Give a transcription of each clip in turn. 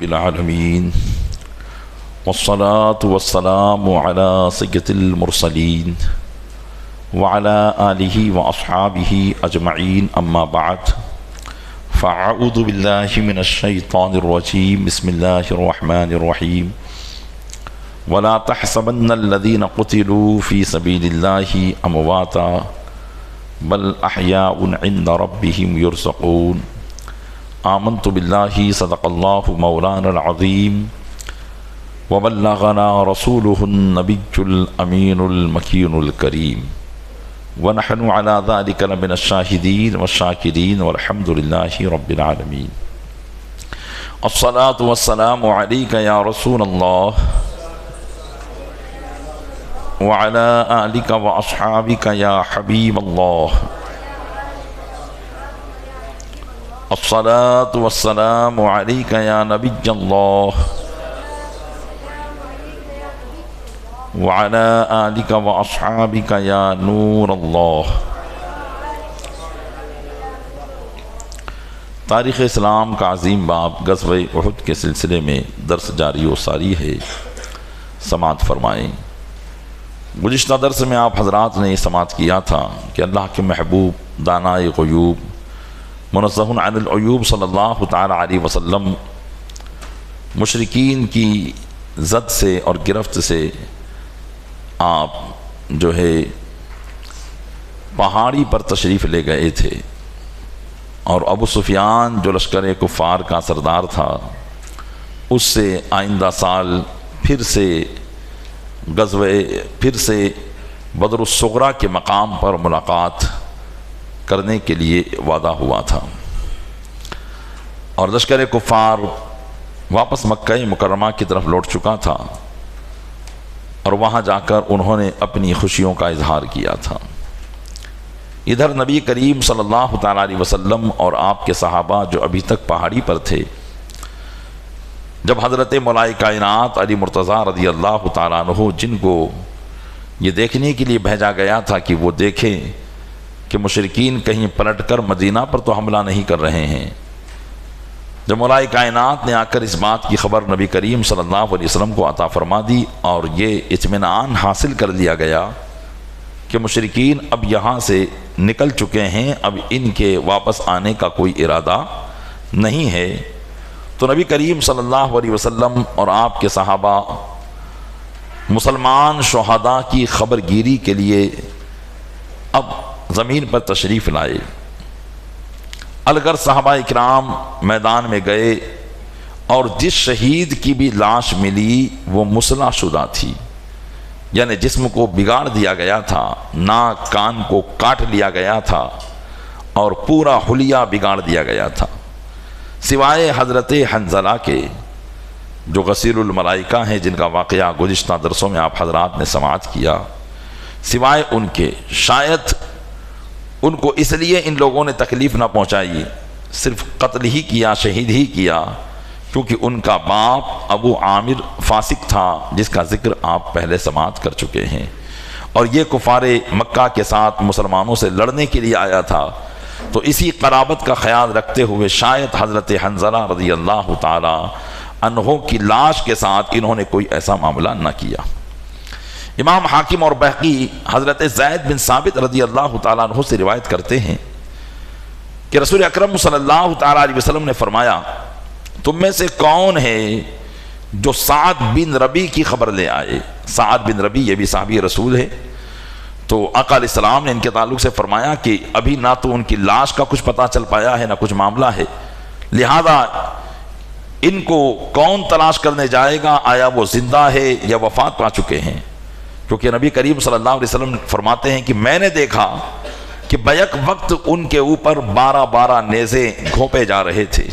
العالمین والصلاة والسلام على سید المرسلین وعلى آلہ واصحابہ اجمعین اما بعد فاعوذ باللہ من الشیطان الرجیم بسم اللہ الرحمن الرحیم ولا تحسبن الذین قتلوا فی سبیل اللہ امواتا بل احیاء عند ربهم یرزقون آمنت باللہ صدق اللہ مولانا العظیم وبلغنا رسوله النبی الامین المکین الکریم ونحن على ذلك لمن الشاہدین والشاکرین والحمد للہ رب العالمین الصلاة والسلام علیک یا رسول اللہ وعلى آلک واصحابک یا حبیب اللہ الصلاة والسلام علیک یا نبی اللہ وعلى آلک واصحابک یا نور اللہ۔ تاریخ اسلام کا عظیم باب غزوہ احد کے سلسلے میں درس جاری و ساری ہے، سماعت فرمائیں۔ گزشتہ درس میں آپ حضرات نے سماعت کیا تھا کہ اللہ کے محبوب دانائے غیوب منزہ عن العیوب صلی اللہ تعالی علیہ وسلم مشرکین کی زد سے اور گرفت سے آپ جو ہے پہاڑی پر تشریف لے گئے تھے، اور ابو سفیان جو لشکر کفار کا سردار تھا اس سے آئندہ سال پھر سے بدر الصغریٰ کے مقام پر ملاقات کرنے کے لیے وعدہ ہوا تھا، اور لشکر کفار واپس مکہ مکرمہ کی طرف لوٹ چکا تھا، اور وہاں جا کر انہوں نے اپنی خوشیوں کا اظہار کیا تھا۔ ادھر نبی کریم صلی اللہ تعالیٰ علیہ وسلم اور آپ کے صحابہ جو ابھی تک پہاڑی پر تھے، جب حضرت مولا کائنات علی مرتضیٰ رضی اللہ تعالیٰ عنہ جن کو یہ دیکھنے کے لیے بھیجا گیا تھا کہ وہ دیکھیں کہ مشرکین کہیں پلٹ کر مدینہ پر تو حملہ نہیں کر رہے ہیں، جب مولا کائنات نے آ کر اس بات کی خبر نبی کریم صلی اللہ علیہ وسلم کو عطا فرما دی، اور یہ اطمینان حاصل کر لیا گیا کہ مشرکین اب یہاں سے نکل چکے ہیں، اب ان کے واپس آنے کا کوئی ارادہ نہیں ہے، تو نبی کریم صلی اللہ علیہ وسلم اور آپ کے صحابہ مسلمان شہداء کی خبر گیری کے لیے اب زمین پر تشریف لائے۔ الگر صحابہ اکرام میدان میں گئے، اور جس شہید کی بھی لاش ملی وہ مسلح شدہ تھی، یعنی جسم کو بگاڑ دیا گیا تھا، ناک کان کو کاٹ لیا گیا تھا، اور پورا حلیہ بگاڑ دیا گیا تھا، سوائے حضرت حنظلہ کے جو غسیل الملائکہ ہیں، جن کا واقعہ گزشتہ درسوں میں آپ حضرات نے سماعت کیا، سوائے ان کے شاید ان کو اس لیے ان لوگوں نے تکلیف نہ پہنچائی، صرف قتل ہی کیا، شہید ہی کیا، کیونکہ ان کا باپ ابو عامر فاسق تھا، جس کا ذکر آپ پہلے سماعت کر چکے ہیں، اور یہ کفار مکہ کے ساتھ مسلمانوں سے لڑنے کے لیے آیا تھا، تو اسی قرابت کا خیال رکھتے ہوئے شاید حضرت حنظلہ رضی اللہ تعالی عنہ کی لاش کے ساتھ انہوں نے کوئی ایسا معاملہ نہ کیا۔ امام حاکم اور بہقی حضرت زید بن ثابت رضی اللہ تعالیٰ عنہ سے روایت کرتے ہیں کہ رسول اکرم صلی اللہ تعالیٰ علیہ وسلم نے فرمایا، تم میں سے کون ہے جو سعد بن ربی کی خبر لے آئے؟ سعد بن ربی یہ بھی صحابی رسول ہے، تو آقا علیہ السلام نے ان کے تعلق سے فرمایا کہ ابھی نہ تو ان کی لاش کا کچھ پتہ چل پایا ہے، نہ کچھ معاملہ ہے، لہذا ان کو کون تلاش کرنے جائے گا؟ آیا وہ زندہ ہے یا وفات پا چکے ہیں؟ کیونکہ نبی کریم صلی اللہ علیہ وسلم فرماتے ہیں کہ میں نے دیکھا کہ بیک وقت ان کے اوپر 12 نیزے گھونپے جا رہے تھے،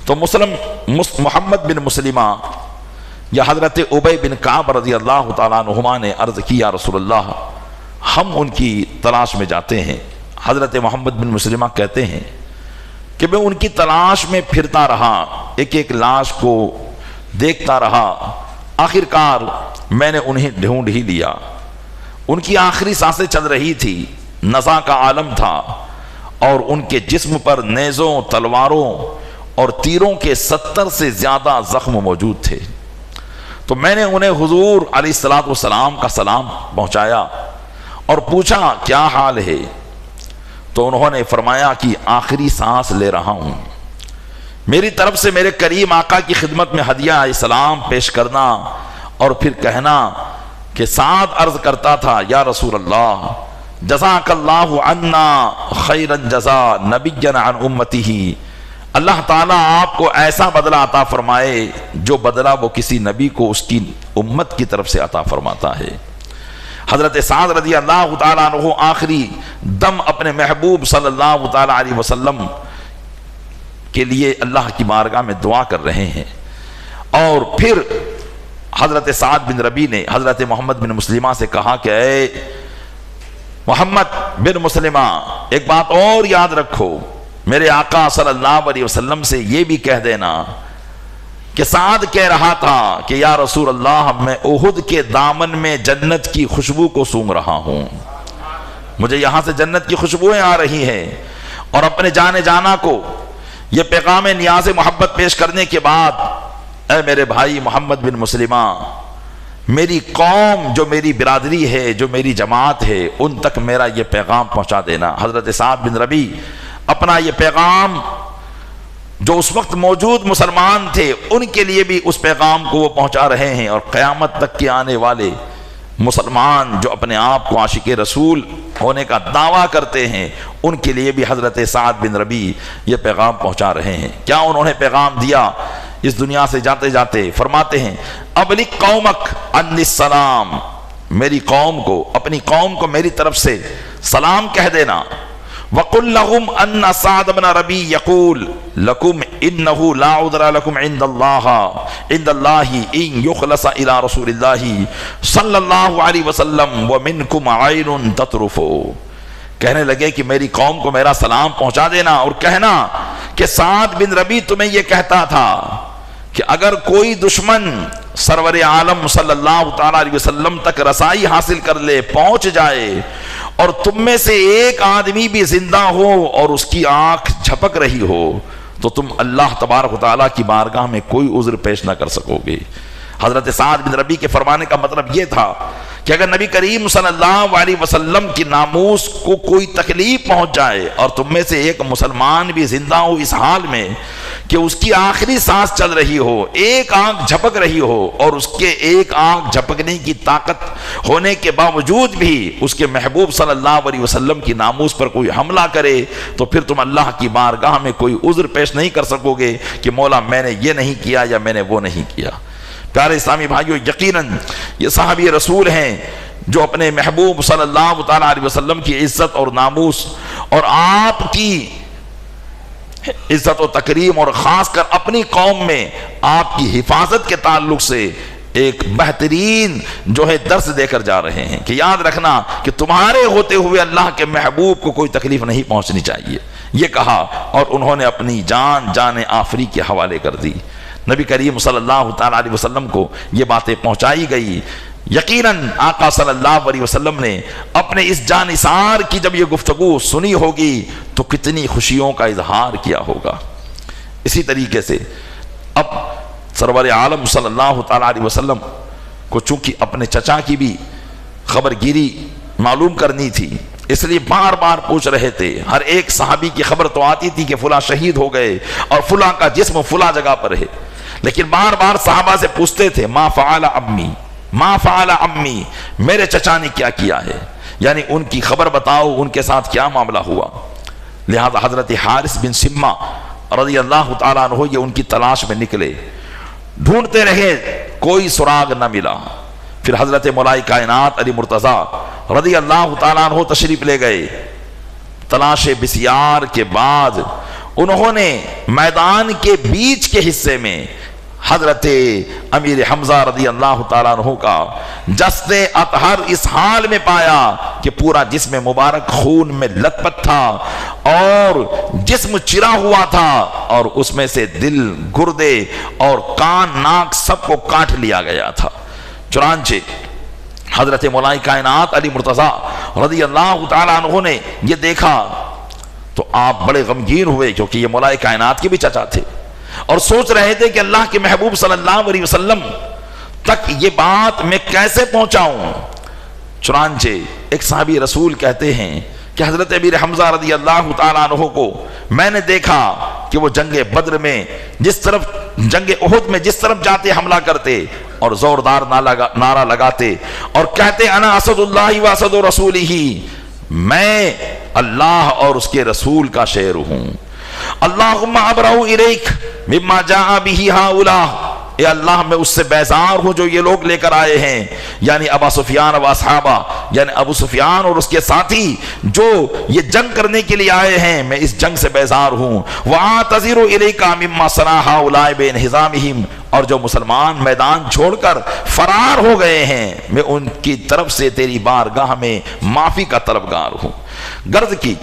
تو محمد بن مسلمہ یا حضرت ابی بن کعب رضی اللہ تعالیٰ عنہما نے عرض کی، یا رسول اللہ ہم ان کی تلاش میں جاتے ہیں۔ حضرت محمد بن مسلمہ کہتے ہیں کہ میں ان کی تلاش میں پھرتا رہا، ایک لاش کو دیکھتا رہا، آخرکار میں نے انہیں ڈھونڈ ہی لیا۔ ان کی آخری سانسیں چل رہی تھی، نزا کا عالم تھا، اور ان کے جسم پر نیزوں، تلواروں اور تیروں کے 70 سے زیادہ زخم موجود تھے۔ تو میں نے انہیں حضور علیہ الصلوۃ والسلام کا سلام پہنچایا اور پوچھا کیا حال ہے؟ تو انہوں نے فرمایا کہ آخری سانس لے رہا ہوں۔ میری طرف سے میرے کریم آقا کی خدمت میں ہدیہ سلام پیش کرنا اور پھر کہنا کہ سعد عرض کرتا تھا یا رسول اللہ جزاک اللہ عنا خیر الجزا نبینا عن امتہ، اللہ تعالیٰ آپ کو ایسا بدلہ عطا فرمائے جو بدلہ وہ کسی نبی کو اس کی امت کی طرف سے عطا فرماتا ہے۔ حضرت سعد رضی اللہ تعالیٰ عنہ آخری دم اپنے محبوب صلی اللہ تعالیٰ علیہ وسلم کے لیے اللہ کی بارگاہ میں دعا کر رہے ہیں، اور پھر حضرت سعد بن ربیع نے حضرت محمد بن مسلمہ سے کہا کہ اے محمد بن مسلمہ ایک بات اور یاد رکھو، میرے آقا صلی اللہ علیہ وسلم سے یہ بھی کہہ دینا کہ سعد کہہ رہا تھا کہ یا رسول اللہ میں احد کے دامن میں جنت کی خوشبو کو سونگھ رہا ہوں، مجھے یہاں سے جنت کی خوشبوئیں آ رہی ہیں، اور اپنے جانے جانا کو یہ پیغام نیاز محبت پیش کرنے کے بعد اے میرے بھائی محمد بن مسلمہ، میری قوم جو میری برادری ہے، جو میری جماعت ہے، ان تک میرا یہ پیغام پہنچا دینا۔ حضرت سعد بن ربیع اپنا یہ پیغام جو اس وقت موجود مسلمان تھے ان کے لیے بھی اس پیغام کو وہ پہنچا رہے ہیں، اور قیامت تک کے آنے والے مسلمان جو اپنے آپ کو عاشق رسول ہونے کا دعویٰ کرتے ہیں ان کے لیے بھی حضرت سعد بن ربیع یہ پیغام پہنچا رہے ہیں۔ کیا انہوں نے پیغام دیا؟ اس دنیا سے جاتے جاتے فرماتے ہیں ابلغ قومک انی السلام، میری قوم کو، اپنی قوم کو میری طرف سے سلام کہہ دینا۔ وَقُلْ لَهُمْ أَنَّ سَعْدَ بْنَ رَبِيعَ يَقُولُ لَكُمْ إِنَّهُ لَا عُذْرَ لَكُمْ عِنْدَ اللَّهِ إِنْ يُخْلَصَ إِلَىٰ رَسُولِ اللَّهِ صلی اللہ علیہ وسلم وَمِنْكُمْ عَيْنٌ تَطْرُفُ، کہنے لگے کہ میری قوم کو میرا سلام پہنچا دینا اور کہنا کہ سعد بن ربیع تمہیں یہ کہتا تھا کہ اگر کوئی دشمن سرور عالم صلی اللہ تعالیٰ علیہ وسلم تک رسائی حاصل کر لے، پہنچ جائے، اور تم میں سے ایک آدمی بھی زندہ ہو اور اس کی آنکھ جھپک رہی ہو، تو تم اللہ تبارک و تعالیٰ کی بارگاہ میں کوئی عذر پیش نہ کر سکو گے۔ حضرت سعد بن ربیع کے فرمانے کا مطلب یہ تھا کہ اگر نبی کریم صلی اللہ علیہ وسلم کی ناموس کو کوئی تکلیف پہنچ جائے اور تم میں سے ایک مسلمان بھی زندہ ہو اس حال میں کہ اس کی آخری سانس چل رہی ہو، ایک آنکھ جھپک رہی ہو، اور اس کے ایک آنکھ جھپکنے کی طاقت ہونے کے باوجود بھی اس کے محبوب صلی اللہ علیہ وسلم کی ناموس پر کوئی حملہ کرے، تو پھر تم اللہ کی بارگاہ میں کوئی عذر پیش نہیں کر سکو گے کہ مولا میں نے یہ نہیں کیا یا میں نے وہ نہیں کیا۔ پیارے اسلامی بھائیو، یقیناً یہ صحابی رسول ہیں جو اپنے محبوب صلی اللہ تعالیٰ علیہ وسلم کی عزت اور ناموس اور آپ کی عزت و تکریم اور خاص کر اپنی قوم میں آپ کی حفاظت کے تعلق سے ایک بہترین جو ہے درس دے کر جا رہے ہیں کہ یاد رکھنا کہ تمہارے ہوتے ہوئے اللہ کے محبوب کو کوئی تکلیف نہیں پہنچنی چاہیے، یہ کہا، اور انہوں نے اپنی جان آفری کے حوالے کر دی۔ نبی کریم صلی اللہ تعالیٰ علیہ وسلم کو یہ باتیں پہنچائی گئی۔ یقیناً آقا صلی اللہ علیہ وسلم نے اپنے اس جان نثار کی جب یہ گفتگو سنی ہوگی تو کتنی خوشیوں کا اظہار کیا ہوگا۔ اسی طریقے سے اب سرور عالم صلی اللہ تعالیٰ علیہ وسلم کو چونکہ اپنے چچا کی بھی خبر گیری معلوم کرنی تھی، اس لیے بار بار پوچھ رہے تھے۔ ہر ایک صحابی کی خبر تو آتی تھی کہ فلاں شہید ہو گئے اور فلاں کا جسم فلاں جگہ پر ہے، لیکن بار بار صحابہ سے پوچھتے تھے ما فعل عمی، ما فعل عمی، میرے چچا نے کیا کیا ہے، یعنی ان کی خبر بتاؤ، ان کے ساتھ کیا معاملہ ہوا۔ لہذا حضرت حارث بن سمہ رضی اللہ تعالیٰ عنہ یہ ان کی تلاش میں نکلے، ڈھونڈتے رہے، کوئی سراغ نہ ملا۔ پھر حضرت مولا کائنات علی مرتضیٰ رضی اللہ تعالیٰ عنہ تشریف لے گئے۔ تلاش بسیار کے بعد انہوں نے میدان کے بیچ کے حصے میں حضرت امیر حمزہ رضی اللہ تعالیٰ عنہ کا جسد اطہر اس حال میں پایا کہ پورا جسم مبارک خون میں لت پت تھا اور جسم چرا ہوا تھا، اور اس میں سے دل، گردے اور کان، ناک سب کو کاٹ لیا گیا تھا۔ چنانچہ حضرت مولا کائنات علی مرتضیٰ رضی اللہ تعالیٰ عنہ نے یہ دیکھا تو آپ بڑے غمگین ہوئے، کیونکہ یہ مولا کائنات کے بھی چچا تھے۔ اور سوچ رہے تھے کہ اللہ کے محبوب صلی اللہ علیہ وسلم تک یہ بات میں کیسے پہنچاؤں۔ چنانچہ ایک صحابی رسول کہتے ہیں کہ حضرت امیر حمزہ رضی اللہ تعالیٰ عنہ کو میں نے دیکھا کہ وہ جنگ بدر میں جس طرف، جنگ احد میں جس طرف جاتے حملہ کرتے اور زوردار نعرہ لگاتے اور کہتے انا اسد اللہ و اسد رسولہ، میں اللہ اور اس کے رسول کا شیر ہوں۔ اللہم ابرؤ الیک مما جاء بہ ہؤلاء، اے اللہ میں اس سے بیزار ہوں جو یہ لوگ لے کر آئے ہیں، یعنی ابا سفیان و اصحابہ، یعنی ابو سفیان اور اس کے ساتھی جو یہ جنگ کرنے کے لیے آئے ہیں، میں اس جنگ سے بیزار ہوں۔ وَاعْتَذِرُ إِلَيْكَ مِمَّا صَنَعَ هَؤُلَاءِ بِانْهِزَامِهِمْ، اور جو مسلمان میدان چھوڑ کر فرار ہو گئے ہیں، میں ان کی طرف سے تیری بارگاہ میں معافی کا طلبگار ہوں۔ غرض کی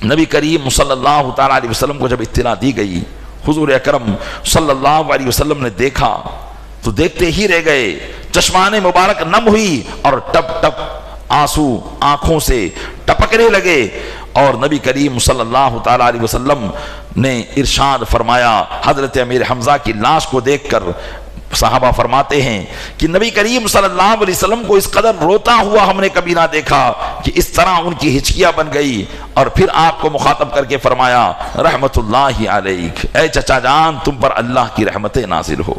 نبی کریم صلی اللہ تعالیٰ علیہ وسلم کو جب اطلاع دی گئی، حضور اکرم صلی اللہ علیہ وسلم نے دیکھا تو دیکھتے ہی رہ گئے، چشمان مبارک نم ہوئی اور ٹپ ٹپ آنسو آنکھوں سے ٹپکنے لگے، اور نبی کریم صلی اللہ تعالیٰ علیہ وسلم نے ارشاد فرمایا، حضرت امیر حمزہ کی لاش کو دیکھ کر صحابہ فرماتے ہیں کہ نبی کریم صلی اللہ علیہ وسلم کو اس قدر روتا ہوا ہم نے کبھی نہ دیکھا کہ اس طرح ان کی ہچکیاں بن گئی، اور پھر آپ کو مخاطب کر کے فرمایا رحمت اللہ علیک، اے چچا جان تم پر اللہ کی رحمتیں نازل ہو۔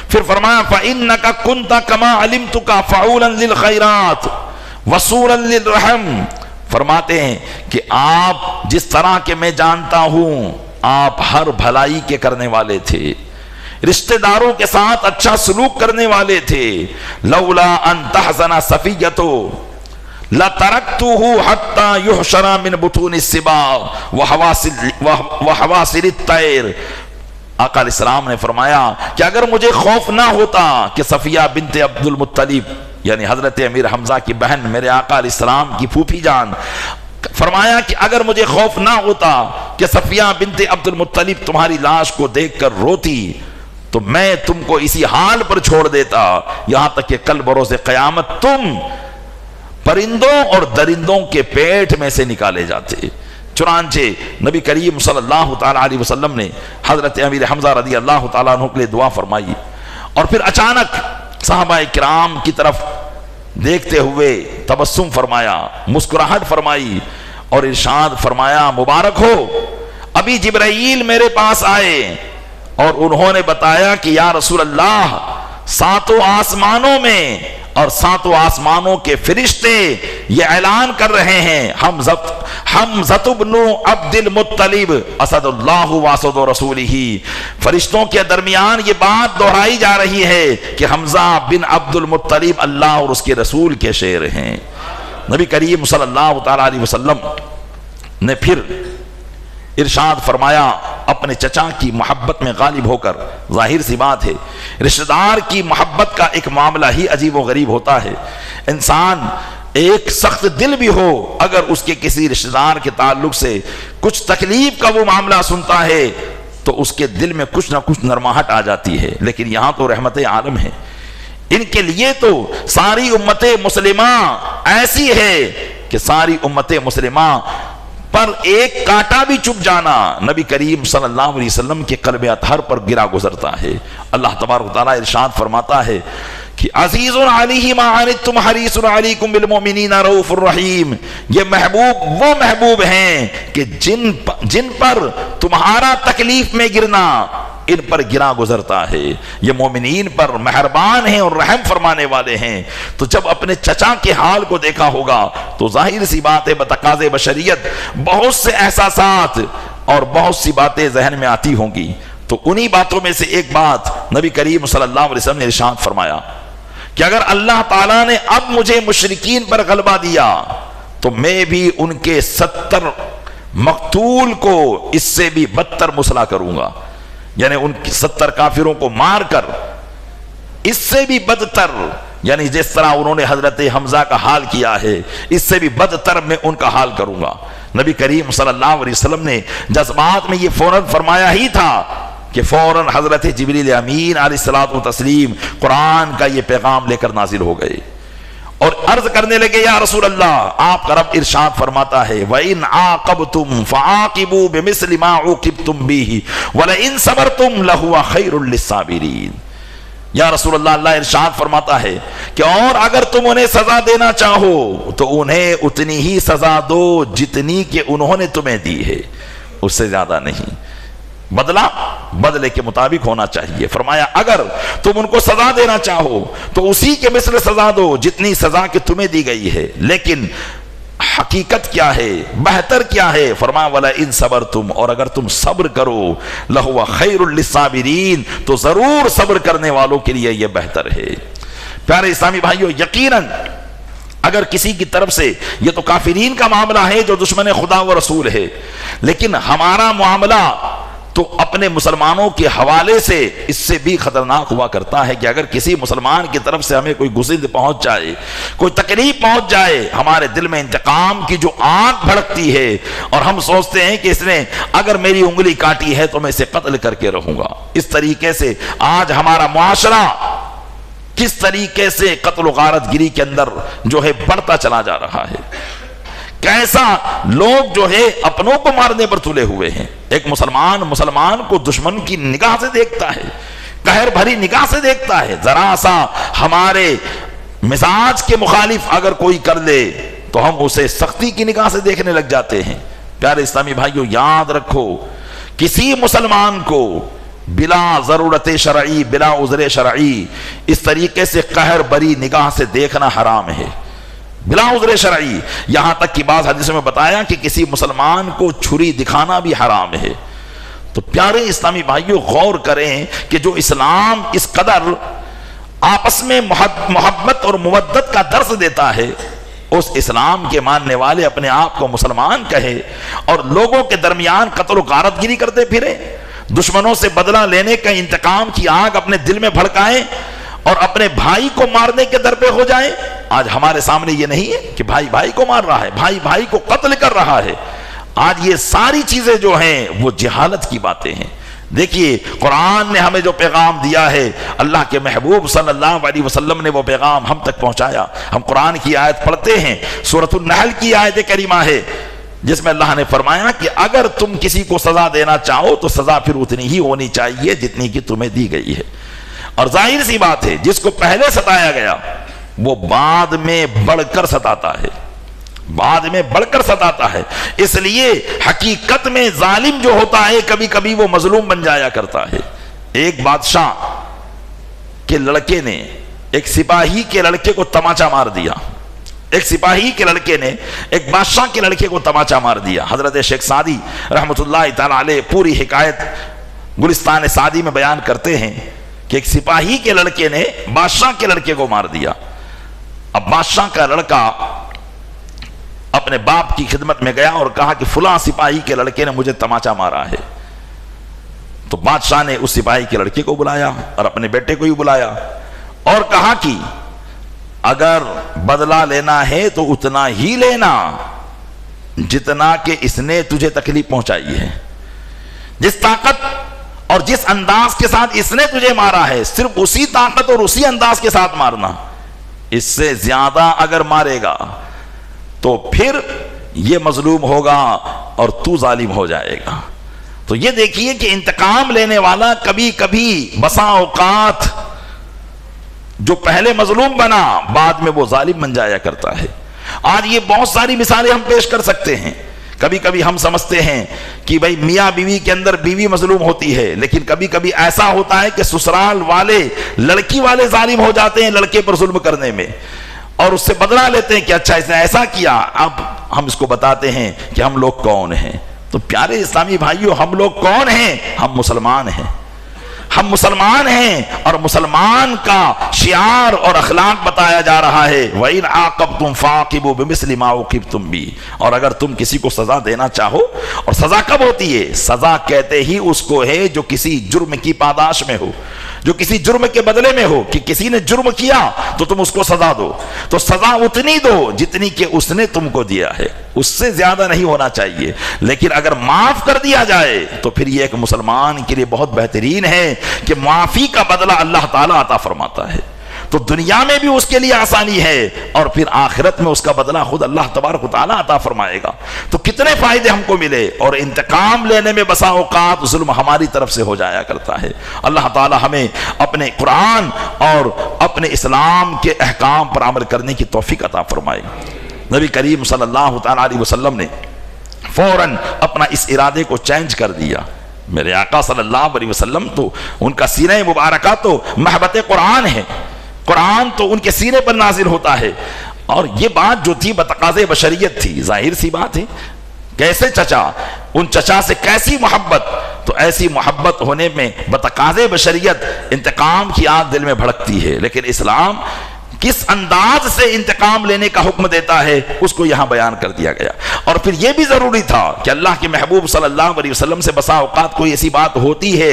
پھر فرمایا فَإِنَّكَ كُنْتَ كَمَا عَلِمْتُكَ فَعُولًا لِلْخَيْرَاتِ وَصُورًا لِلرَّحْمِ، فرماتے ہیں کہ آپ جس طرح کے میں جانتا ہوں آپ ہر بھلائی کے کرنے والے تھے، رشتہ داروں کے ساتھ اچھا سلوک کرنے والے تھے۔ لولا ان تحزن صفیۃ لترکتہ حتی یحشر من بطون السباع وحواسر الطیر، آقا علیہ السلام نے فرمایا کہ اگر مجھے خوف نہ ہوتا کہ صفیہ بنت عبد المطلب، یعنی حضرت امیر حمزہ کی بہن میرے آقا علیہ السلام کی پھوپھی جان، فرمایا کہ اگر مجھے خوف نہ ہوتا کہ صفیہ بنت عبد المطلب تمہاری لاش کو دیکھ کر روتی تو میں تم کو اسی حال پر چھوڑ دیتا، یہاں تک کہ کل بروز قیامت تم پرندوں اور درندوں کے پیٹ میں سے نکالے جاتے۔ چنانچہ نبی کریم صلی اللہ تعالیٰ علیہ وسلم نے حضرت امیر حمزہ رضی اللہ تعالیٰ عنہ کے لیے دعا فرمائی، اور پھر اچانک صحابہ کرام کی طرف دیکھتے ہوئے تبسم فرمایا، مسکراہٹ فرمائی، اور ارشاد فرمایا مبارک ہو، ابھی جبرائیل میرے پاس آئے اور انہوں نے بتایا کہ یا رسول اللہ ساتوں آسمانوں میں اور ساتوں آسمانوں کے فرشتے یہ اعلان کر رہے ہیں حمزہ بن عبد المطلب اسد اللہ واسد رسولہ، فرشتوں کے درمیان یہ بات دہرائی جا رہی ہے کہ حمزہ بن عبد المطلب اللہ اور اس کے رسول کے شیر ہیں۔ نبی کریم صلی اللہ تعالیٰ علیہ وسلم نے پھر ارشاد فرمایا اپنے چچا کی محبت میں غالب ہو کر، ظاہر سی بات ہے رشتہ دار کی محبت کا ایک معاملہ ہی عجیب و غریب ہوتا ہے، انسان ایک سخت دل بھی ہو اگر اس کے کسی رشتہ دار کے تعلق سے کچھ تکلیف کا وہ معاملہ سنتا ہے تو اس کے دل میں کچھ نہ کچھ نرماہٹ آ جاتی ہے، لیکن یہاں تو رحمت عالم ہے، ان کے لیے تو ساری امت مسلمہ ایسی ہے کہ ساری امت مسلمہ پر ایک کانٹا بھی چپ جانا نبی کریم صلی اللہ علیہ وسلم کے قلب اطہر پر گرا گزرتا ہے۔ اللہ تبارک و تعالیٰ ارشاد فرماتا ہے کہ عزیز علیہ ما عنتم حریص علیکم بالمؤمنین رؤوف الرحیم، یہ محبوب وہ محبوب ہیں کہ جن پر تمہارا تکلیف میں گرنا ان پر گرا گزرتا ہے، یہ مومنین پر مہربان ہیں اور رحم فرمانے والے ہیں۔ تو جب اپنے چچا کے حال کو دیکھا ہوگا تو ظاہر سی بات ہے بتقاضے بشریت بہت سے احساسات اور بہت سی باتیں ذہن میں آتی ہوں گی، تو انہی باتوں میں سے ایک بات نبی کریم صلی اللہ علیہ وسلم نے ارشاد فرمایا کہ اگر اللہ تعالیٰ نے اب مجھے مشرکین پر غلبہ دیا تو میں بھی ان کے 70 مقتول کو اس سے بھی بدتر مسلح کروں گا، یعنی ان 70 کافروں کو مار کر اس سے بھی بدتر، یعنی جس طرح انہوں نے حضرت حمزہ کا حال کیا ہے اس سے بھی بدتر میں ان کا حال کروں گا۔ نبی کریم صلی اللہ علیہ وسلم نے جذبات میں یہ فوراً فرمایا ہی تھا کہ فوراً حضرت جبریل امین علیہ الصلوۃ والتسلیم قرآن کا یہ پیغام لے کر نازل ہو گئے، اور عرض کرنے لگے یا رسول اللہ، آپ کا رب ارشاد فرماتا ہے وَإِنْ عَاقَبْتُمْ فَعَاقِبُوا بِمِثْلِ مَا عُوقِبْتُمْ بِهِ وَلَئِنْ صَبَرْتُمْ لَهُوَ خَيْرٌ لِلصَّابِرِينَ۔ یا رسول اللہ، اللہ ارشاد فرماتا ہے کہ اور اگر تم انہیں سزا دینا چاہو تو انہیں اتنی ہی سزا دو جتنی کہ انہوں نے تمہیں دی ہے، اس سے زیادہ نہیں۔ بدلہ بدلے کے مطابق ہونا چاہیے۔ فرمایا اگر تم ان کو سزا دینا چاہو تو اسی کے مثل سزا دو جتنی سزا کہ تمہیں دی گئی ہے، لیکن حقیقت کیا ہے، بہتر کیا ہے؟ فرمایا وَلَئِن صَبَرْتُمْ، اور اگر تم صبر کرو لَهُوَ خَيْرٌ لِلصَّابِرِينَ، تو ضرور صبر کرنے والوں کے لیے یہ بہتر ہے۔ پیارے اسلامی بھائیو، یقیناً اگر کسی کی طرف سے، یہ تو کافرین کا معاملہ ہے جو دشمن خدا و رسول ہے، لیکن ہمارا معاملہ تو اپنے مسلمانوں کے حوالے سے اس سے بھی خطرناک ہوا کرتا ہے کہ اگر کسی مسلمان کی طرف سے ہمیں کوئی گزر پہنچ جائے، کوئی تکلیف پہنچ جائے، ہمارے دل میں انتقام کی جو آگ بھڑکتی ہے اور ہم سوچتے ہیں کہ اس نے اگر میری انگلی کاٹی ہے تو میں اسے قتل کر کے رہوں گا۔ اس طریقے سے آج ہمارا معاشرہ کس طریقے سے قتل و غارت گری کے اندر جو ہے بڑھتا چلا جا رہا ہے، کیسا لوگ جو ہے اپنوں کو مارنے پر تلے ہوئے ہیں۔ ایک مسلمان کو دشمن کی نگاہ سے دیکھتا ہے، قہر بھری نگاہ سے دیکھتا ہے، ذرا سا ہمارے مزاج کے مخالف اگر کوئی کر لے تو ہم اسے سختی کی نگاہ سے دیکھنے لگ جاتے ہیں۔ پیارے اسلامی بھائیو، یاد رکھو کسی مسلمان کو بلا ضرورت شرعی، بلا عذر شرعی اس طریقے سے قہر بری نگاہ سے دیکھنا حرام ہے، بلا عذر شرعی۔ یہاں تک کہ بعض حدیثوں میں بتایا کہ کسی مسلمان کو چھری دکھانا بھی حرام ہے۔ تو پیارے اسلامی بھائیوں، غور کریں کہ جو اسلام اس قدر آپس میں محبت اور مودت کا درس دیتا ہے، اس اسلام کے ماننے والے اپنے آپ کو مسلمان کہے اور لوگوں کے درمیان قتل و غارت گری کرتے پھرے، دشمنوں سے بدلہ لینے کا انتقام کی آگ اپنے دل میں بھڑکائیں اور اپنے بھائی کو مارنے کے در پہ ہو جائیں۔ آج ہمارے سامنے یہ نہیں ہے کہ بھائی بھائی کو مار رہا ہے، بھائی بھائی کو قتل کر رہا ہے۔ آج یہ ساری چیزیں جو ہیں وہ جہالت کی باتیں ہیں۔ دیکھیے قرآن نے ہمیں جو پیغام دیا ہے، اللہ کے محبوب صلی اللہ علیہ وسلم نے وہ پیغام ہم تک پہنچایا۔ ہم قرآن کی آیت پڑھتے ہیں، سورۃ النحل کی آیت کریمہ ہے، جس میں اللہ نے فرمایا کہ اگر تم کسی کو سزا دینا چاہو تو سزا پھر اتنی ہی ہونی چاہیے جتنی کہ تمہیں دی گئی ہے۔ اور ظاہر سی بات ہے، جس کو پہلے ستایا گیا وہ بعد میں بڑھ کر ستاتا ہے، بعد میں بڑھ کر ستاتا ہے۔ اس لیے حقیقت میں ظالم جو ہوتا ہے کبھی کبھی وہ مظلوم بن جایا کرتا ہے۔ ایک بادشاہ کے لڑکے نے ایک سپاہی کے لڑکے کو تماچا مار دیا، ایک سپاہی کے لڑکے نے ایک بادشاہ کے لڑکے کو تماچا مار دیا۔ حضرت شیخ سعدی رحمۃ اللہ تعالی علیہ پوری حکایت گلستان سعدی میں بیان کرتے ہیں کہ ایک سپاہی کے لڑکے نے بادشاہ کے لڑکے کو مار دیا۔ اب بادشاہ کا لڑکا اپنے باپ کی خدمت میں گیا اور کہا کہ فلاں سپاہی کے لڑکے نے مجھے تماچا مارا ہے۔ تو بادشاہ نے اس سپاہی کے لڑکے کو بلایا اور اپنے بیٹے کو ہی بلایا اور کہا کہ اگر بدلہ لینا ہے تو اتنا ہی لینا جتنا کہ اس نے تجھے تکلیف پہنچائی ہے، جس طاقت اور جس انداز کے ساتھ اس نے تجھے مارا ہے صرف اسی طاقت اور اسی انداز کے ساتھ مارنا۔ اس سے زیادہ اگر مارے گا تو پھر یہ مظلوم ہوگا اور تو ظالم ہو جائے گا۔ تو یہ دیکھیے کہ انتقام لینے والا کبھی کبھی بسا اوقات جو پہلے مظلوم بنا بعد میں وہ ظالم بن جایا کرتا ہے۔ آج یہ بہت ساری مثالیں ہم پیش کر سکتے ہیں۔ کبھی کبھی ہم سمجھتے ہیں کہ بھئی میاں بیوی کے اندر بیوی مظلوم ہوتی ہے، لیکن کبھی کبھی ایسا ہوتا ہے کہ سسرال والے لڑکی والے ظالم ہو جاتے ہیں لڑکے پر ظلم کرنے میں اور اس سے بدلہ لیتے ہیں کہ اچھا اس نے ایسا کیا، اب ہم اس کو بتاتے ہیں کہ ہم لوگ کون ہیں۔ تو پیارے اسلامی بھائیوں، ہم لوگ کون ہیں؟ ہم مسلمان ہیں، ہم مسلمان ہیں، اور مسلمان کا شعار اور اخلاق بتایا جا رہا ہے وَإِنْ عَاقَبْتُمْ فَعَاقِبُوا بِمِثْلِ مَا عُوقِبْتُمْ بِهِ۔ اور اگر تم کسی کو سزا دینا چاہو، اور سزا کب ہوتی ہے؟ سزا کہتے ہی اس کو ہے جو کسی جرم کی پاداش میں ہو، جو کسی جرم کے بدلے میں ہو، کہ کسی نے جرم کیا تو تم اس کو سزا دو، تو سزا اتنی دو جتنی کہ اس نے تم کو دیا ہے، اس سے زیادہ نہیں ہونا چاہیے۔ لیکن اگر معاف کر دیا جائے تو پھر یہ ایک مسلمان کے لیے بہت بہترین ہے کہ معافی کا بدلہ اللہ تعالیٰ عطا فرماتا ہے۔ تو دنیا میں بھی اس کے لیے آسانی ہے اور پھر آخرت میں اس کا بدلہ خود اللہ تبارک و تعالیٰ عطا فرمائے گا۔ تو کتنے فائدے ہم کو ملے، اور انتقام لینے میں بسا اوقات ظلم ہماری طرف سے ہو جایا کرتا ہے۔ اللہ تعالیٰ ہمیں اپنے قرآن اور اپنے اسلام کے احکام پر عمل کرنے کی توفیق عطا فرمائے۔ نبی کریم صلی اللہ تعالیٰ علیہ وسلم نے فوراً اپنا اس ارادے کو چینج کر دیا۔ میرے آقا صلی اللہ علیہ وسلم تو ان کا سینہ مبارکہ تو محبت قرآن ہے، قرآن تو ان کے سینے پر نازل ہوتا ہے، اور یہ بات جو تھی بتقاضے بشریت تھی، ظاہر سی بات ہے۔ کیسے چچا، ان چچا سے کیسی محبت، تو ایسی محبت ہونے میں بتقاضے بشریت انتقام کی آگ دل میں بھڑکتی ہے، لیکن اسلام کس انداز سے انتقام لینے کا حکم دیتا ہے اس کو یہاں بیان کر دیا گیا۔ اور پھر یہ بھی ضروری تھا کہ اللہ کے محبوب صلی اللہ علیہ وسلم سے بسا اوقات کوئی ایسی بات ہوتی ہے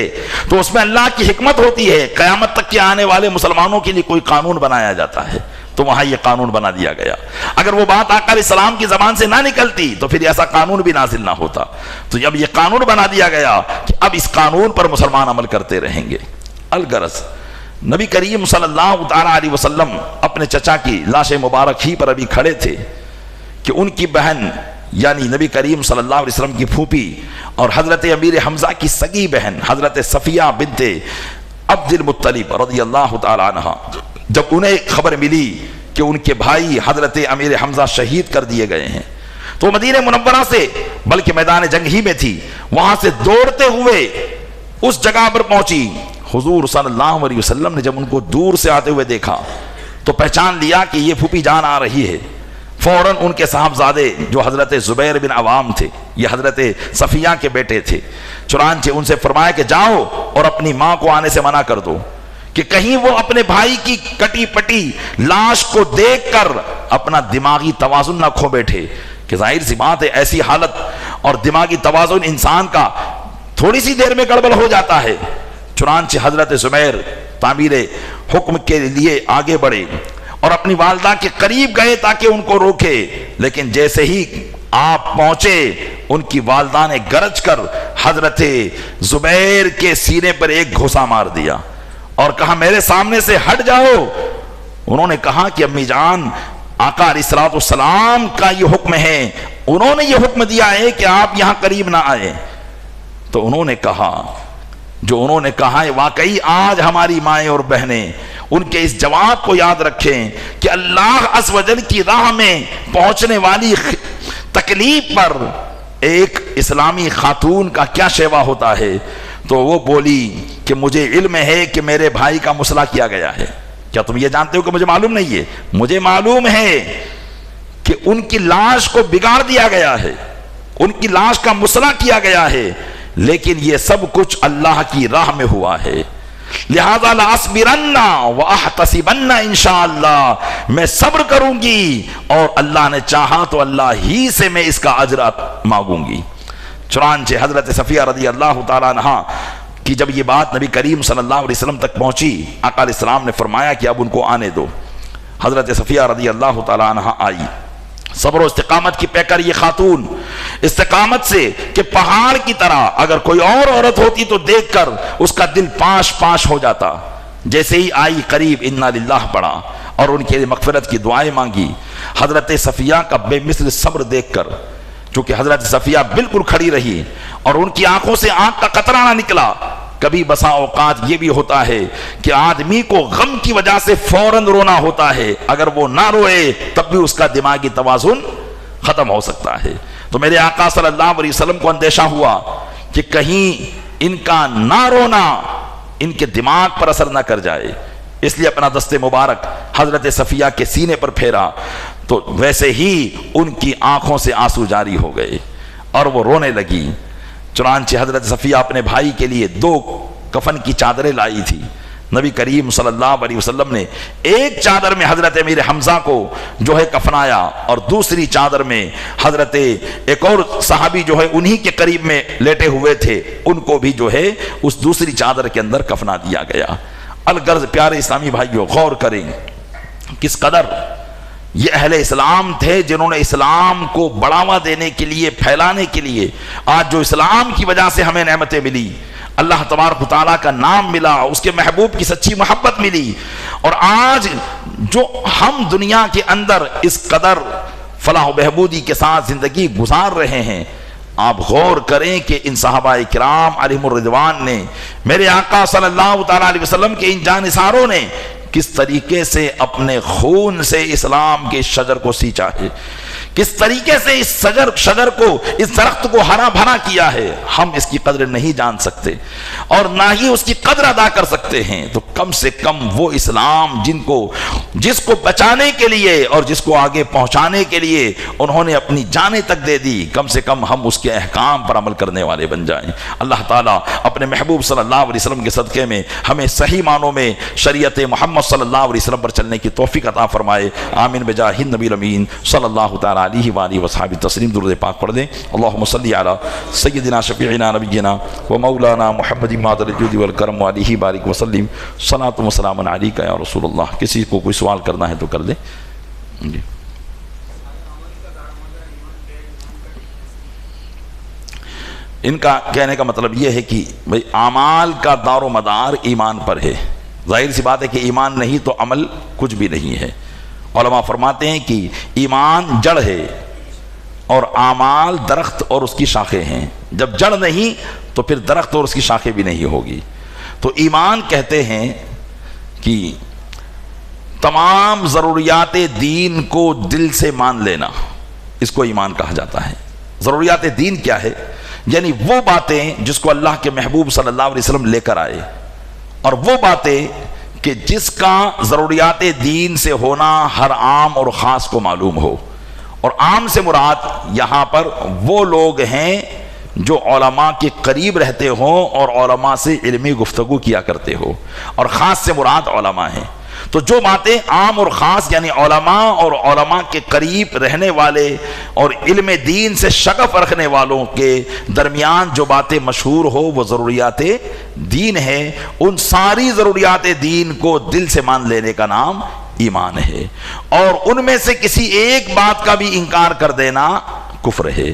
تو اس میں اللہ کی حکمت ہوتی ہے، قیامت تک کے آنے والے مسلمانوں کے لیے کوئی قانون بنایا جاتا ہے، تو وہاں یہ قانون بنا دیا گیا۔ اگر وہ بات آقا علیہ السلام کی زبان سے نہ نکلتی تو پھر ایسا قانون بھی نازل نہ ہوتا، تو جب یہ قانون بنا دیا گیا کہ اب اس قانون پر مسلمان عمل کرتے رہیں گے۔ الغرض نبی کریم صلی اللہ تعالیٰ علیہ وسلم اپنے چچا کی لاش مبارک ہی پر ابھی کھڑے تھے کہ ان کی بہن یعنی نبی کریم صلی اللہ علیہ وسلم کی پھوپھی اور حضرت امیر حمزہ کی سگی بہن حضرت صفیہ بنت عبد المطلب رضی اللہ تعالیٰ عنہ، جب انہیں خبر ملی کہ ان کے بھائی حضرت امیر حمزہ شہید کر دیے گئے ہیں تو مدینہ منورہ سے، بلکہ میدان جنگ ہی میں تھی، وہاں سے دوڑتے ہوئے اس جگہ پر پہنچی۔ حضور صلی اللہ علیہ وسلم نے جب ان کو دور سے آتے ہوئے دیکھا تو پہچان لیا کہ یہ پھوپھی جان آ رہی ہے۔ فوراً ان کے صاحبزادے جو حضرت زبیر بن عوام تھے، یہ حضرت صفیہ کے بیٹے تھے، چنانچہ ان سے فرمایا کہ جاؤ اور اپنی ماں کو آنے سے منع کر دو کہ کہیں وہ اپنے بھائی کی کٹی پٹی لاش کو دیکھ کر اپنا دماغی توازن نہ کھو بیٹھے، کہ ظاہر سی بات ہے ایسی حالت اور دماغی توازن انسان کا تھوڑی سی دیر میں گڑبڑ ہو جاتا ہے۔ چنانچہ حضرت زبیر تعمیر حکم کے لیے آگے بڑھے اور اپنی والدہ کے قریب گئے تاکہ ان کو روکے، لیکن جیسے ہی آپ پہنچے ان کی والدہ نے گرج کر حضرت زبیر کے سینے پر ایک گھوسا مار دیا اور کہا میرے سامنے سے ہٹ جاؤ۔ انہوں نے کہا کہ امی جان، آقا علیہ السلام کا یہ حکم ہے، انہوں نے یہ حکم دیا ہے کہ آپ یہاں قریب نہ آئیں۔ تو انہوں نے کہا، جو انہوں نے کہا ہے واقعی آج ہماری مائیں اور بہنیں ان کے اس جواب کو یاد رکھیں کہ اللہ عز و جل کی راہ میں پہنچنے والی تکلیف پر ایک اسلامی خاتون کا کیا شیوا ہوتا ہے۔ تو وہ بولی کہ مجھے علم ہے کہ میرے بھائی کا مسئلہ کیا گیا ہے۔ کیا تم یہ جانتے ہو کہ مجھے معلوم نہیں ہے؟ مجھے معلوم ہے کہ ان کی لاش کو بگاڑ دیا گیا ہے، ان کی لاش کا مسئلہ کیا گیا ہے، لیکن یہ سب کچھ اللہ کی راہ میں ہوا ہے، لہذا لَأَصْبِرَنَّ وَأَحْتَسِبَنَّ انشاءاللہ، میں صبر کروں گی اور اللہ نے چاہا تو اللہ ہی سے میں اس کا اجر مانگوں گی۔ چنانچہ حضرت صفیہ رضی اللہ تعالیٰ عنہ کی جب یہ بات نبی کریم صلی اللہ علیہ وسلم تک پہنچی، آقا علیہ السلام نے فرمایا کہ اب ان کو آنے دو۔ حضرت صفیہ رضی اللہ تعالیٰ عنہ آئی، صبر و استقامت کی پیکر یہ خاتون، استقامت سے کہ پہاڑ کی طرح اگر کوئی اور عورت ہوتی تو دیکھ کر اس کا دل پاش پاش ہو جاتا۔ جیسے ہی آئی قریب انا للہ پڑھا اور ان کے لیے مغفرت کی دعائیں مانگی۔ حضرت صفیہ کا بے مثل صبر دیکھ کر، چونکہ حضرت صفیہ بالکل کھڑی رہی اور ان کی آنکھوں سے آنکھ کا قطرہ نہ نکلا۔ کبھی بسا اوقات یہ بھی ہوتا ہے کہ آدمی کو غم کی وجہ سے فوراً رونا ہوتا ہے، اگر وہ نہ روئے تب بھی اس کا دماغی توازن ختم ہو سکتا ہے۔ تو میرے آقا صلی اللہ علیہ وسلم کو اندیشہ ہوا کہ کہیں ان کا نہ رونا ان کے دماغ پر اثر نہ کر جائے، اس لیے اپنا دست مبارک حضرت صفیہ کے سینے پر پھیرا، تو ویسے ہی ان کی آنکھوں سے آنسو جاری ہو گئے اور وہ رونے لگی۔ چنانچہ حضرت صفیہ اپنے بھائی کے لیے 2 کفن کی چادریں لائی تھی۔ نبی کریم صلی اللہ علیہ وسلم نے ایک چادر میں حضرت امیر حمزہ کو جو ہے کفنایا اور دوسری چادر میں حضرت ایک اور صحابی جو ہے انہی کے قریب میں لیٹے ہوئے تھے، ان کو بھی جو ہے اس دوسری چادر کے اندر کفنا دیا گیا۔ الغرض پیارے اسلامی بھائیوں، غور کریں کس قدر یہ اہل اسلام تھے جنہوں نے اسلام کو بڑھاوا دینے کے لیے، پھیلانے کے لیے، آج جو اسلام کی وجہ سے ہمیں نعمتیں ملی، اللہ تبارک و تعالیٰ کا نام ملا، اس کے محبوب کی سچی محبت ملی، اور آج جو ہم دنیا کے اندر اس قدر فلاح و بہبودی کے ساتھ زندگی گزار رہے ہیں، آپ غور کریں کہ ان صحابہ کرام علیہم الرضوان نے، میرے آقا صلی اللہ تعالیٰ علیہ وسلم کے ان جانثاروں نے کس طریقے سے اپنے خون سے اسلام کے شجر کو سینچا ہے، کس طریقے سے اس شجر کو، اس درخت کو ہرا بھرا کیا ہے۔ ہم اس کی قدر نہیں جان سکتے اور نہ ہی اس کی قدر ادا کر سکتے ہیں، تو کم سے کم وہ اسلام جس کو بچانے کے لیے اور جس کو آگے پہنچانے کے لیے انہوں نے اپنی جانیں تک دے دی، کم سے کم ہم اس کے احکام پر عمل کرنے والے بن جائیں۔ اللہ تعالیٰ اپنے محبوب صلی اللہ علیہ وسلم کے صدقے میں ہمیں صحیح معنوں میں شریعت محمد صلی اللہ علیہ وسلم پر چلنے کی توفیق عطا فرمائے۔ آمین بجاہ النبی الامین صلی اللہ تعالیٰ علیہ وآلہ وصحبہ تسلیم۔ درود پاک پڑھ دیں۔ اللہم صلی علی سیدنا شفیعنا نبینا و مولانا محمد مادر الجود والکرم علیہ بارک وسلم۔ صلاۃ و سلام علیک یا رسول اللہ۔ کسی کو کوئی سوال کرنا ہے تو کر لیں جی۔ ان کا کہنے کا مطلب یہ ہے کہ بھئی اعمال کا دار و مدار ایمان پر ہے۔ ظاہر سی بات ہے کہ ایمان نہیں تو عمل کچھ بھی نہیں ہے۔ علماء فرماتے ہیں کہ ایمان جڑ ہے اور اعمال درخت اور اس کی شاخیں ہیں۔ جب جڑ نہیں تو پھر درخت اور اس کی شاخیں بھی نہیں ہوگی۔ تو ایمان کہتے ہیں کہ تمام ضروریات دین کو دل سے مان لینا، اس کو ایمان کہا جاتا ہے۔ ضروریات دین کیا ہے؟ یعنی وہ باتیں جس کو اللہ کے محبوب صلی اللہ علیہ وسلم لے کر آئے، اور وہ باتیں کہ جس کا ضروریات دین سے ہونا ہر عام اور خاص کو معلوم ہو۔ اور عام سے مراد یہاں پر وہ لوگ ہیں جو علماء کے قریب رہتے ہوں اور علماء سے علمی گفتگو کیا کرتے ہو، اور خاص سے مراد علماء ہیں۔ تو جو باتیں عام اور خاص یعنی علماء اور علماء کے قریب رہنے والے اور علم دین سے شغف رکھنے والوں کے درمیان جو باتیں مشہور ہو وہ ضروریات دین ہے، ان ساری ضروریات دین کو دل سے مان لینے کا نام ایمان ہے۔ اور ان میں سے کسی ایک بات کا بھی انکار کر دینا کفر ہے۔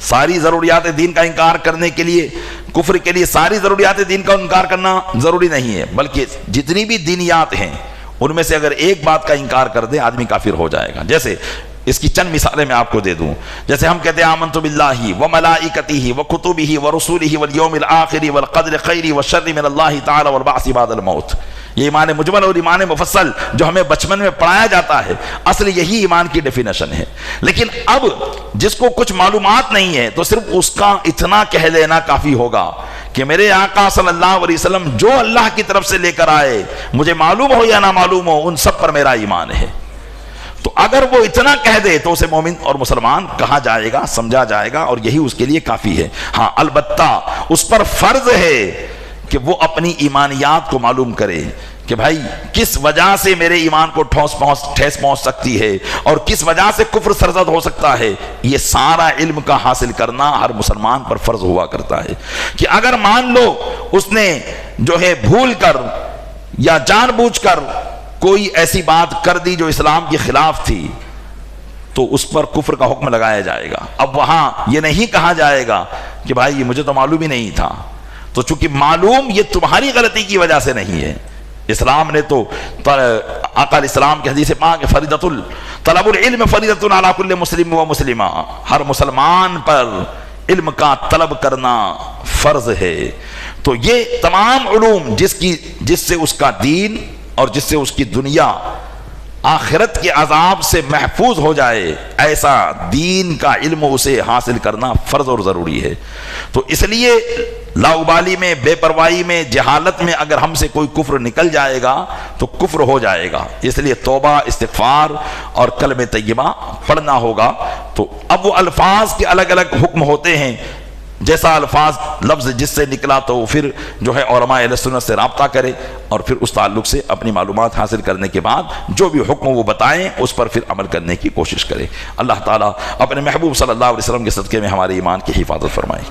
ساری ضروریات دین کا انکار کرنے کے لیے، کفر کے لیے ساری ضروریات دین کا انکار کرنا ضروری نہیں ہے، بلکہ جتنی بھی دینیات ہیں ان میں سے اگر ایک بات کا انکار کر دے آدمی کافر ہو جائے گا۔ جیسے اس کی چند مثالیں میں آپ کو دے دوں۔ جیسے ہم کہتے ہیں آمنت باللہ وملائکتہ وکتبہ ورسولہ والیوم الآخر والقدر خیر وشر من اللہ تعالی والبعث بعد الموت۔ یہ ایمان مجمل اور ایمان مفصل جو ہمیں بچپن میں پڑھایا جاتا ہے، اصل یہی ایمان کی ڈیفینیشن ہے۔ لیکن اب جس کو کچھ معلومات نہیں ہے تو صرف اس کا اتنا کہہ لینا کافی ہوگا کہ میرے آقا صلی اللہ علیہ وسلم جو اللہ کی طرف سے لے کر آئے، مجھے معلوم ہو یا نہ معلوم ہو، ان سب پر میرا ایمان ہے۔ تو اگر وہ اتنا کہہ دے تو اسے مومن اور مسلمان کہا جائے گا، سمجھا جائے گا، اور یہی اس کے لیے کافی ہے۔ ہاں البتہ اس پر فرض ہے کہ وہ اپنی ایمانیات کو معلوم کرے کہ بھائی کس وجہ سے میرے ایمان کو ٹھیس پہنچ سکتی ہے اور کس وجہ سے کفر سرزد ہو سکتا ہے۔ یہ سارا علم کا حاصل کرنا ہر مسلمان پر فرض ہوا کرتا ہے کہ اگر مان لو اس نے جو ہے بھول کر یا جان بوجھ کر کوئی ایسی بات کر دی جو اسلام کے خلاف تھی تو اس پر کفر کا حکم لگایا جائے گا۔ اب وہاں یہ نہیں کہا جائے گا کہ بھائی یہ مجھے تو معلوم ہی نہیں تھا، تو چونکہ معلوم یہ تمہاری غلطی کی وجہ سے نہیں ہے۔ اسلام نے تو آقا علیہ السلام کی حدیث پاک فریضۃ طلب العلم فریضۃ علی کل مسلم و مسلمہ، ہر مسلمان پر علم کا طلب کرنا فرض ہے۔ تو یہ تمام علوم جس سے اس کا دین اور جس سے اس کی دنیا آخرت کے عذاب سے محفوظ ہو جائے، ایسا دین کا علم اسے حاصل کرنا فرض اور ضروری ہے۔ تو اس لیے لاؤبالی میں، بے پرواہی میں، جہالت میں اگر ہم سے کوئی کفر نکل جائے گا تو کفر ہو جائے گا۔ اس لیے توبہ، استغفار اور کلمہ طیبہ پڑھنا ہوگا۔ تو اب وہ الفاظ کے الگ الگ حکم ہوتے ہیں، جیسا لفظ جس سے نکلا تو پھر جو ہے علماء اہل سنت سے رابطہ کرے اور پھر اس تعلق سے اپنی معلومات حاصل کرنے کے بعد جو بھی حکم وہ بتائیں اس پر پھر عمل کرنے کی کوشش کرے۔ اللہ تعالیٰ اپنے محبوب صلی اللہ علیہ وسلم کے صدقے میں ہمارے ایمان کی حفاظت فرمائے۔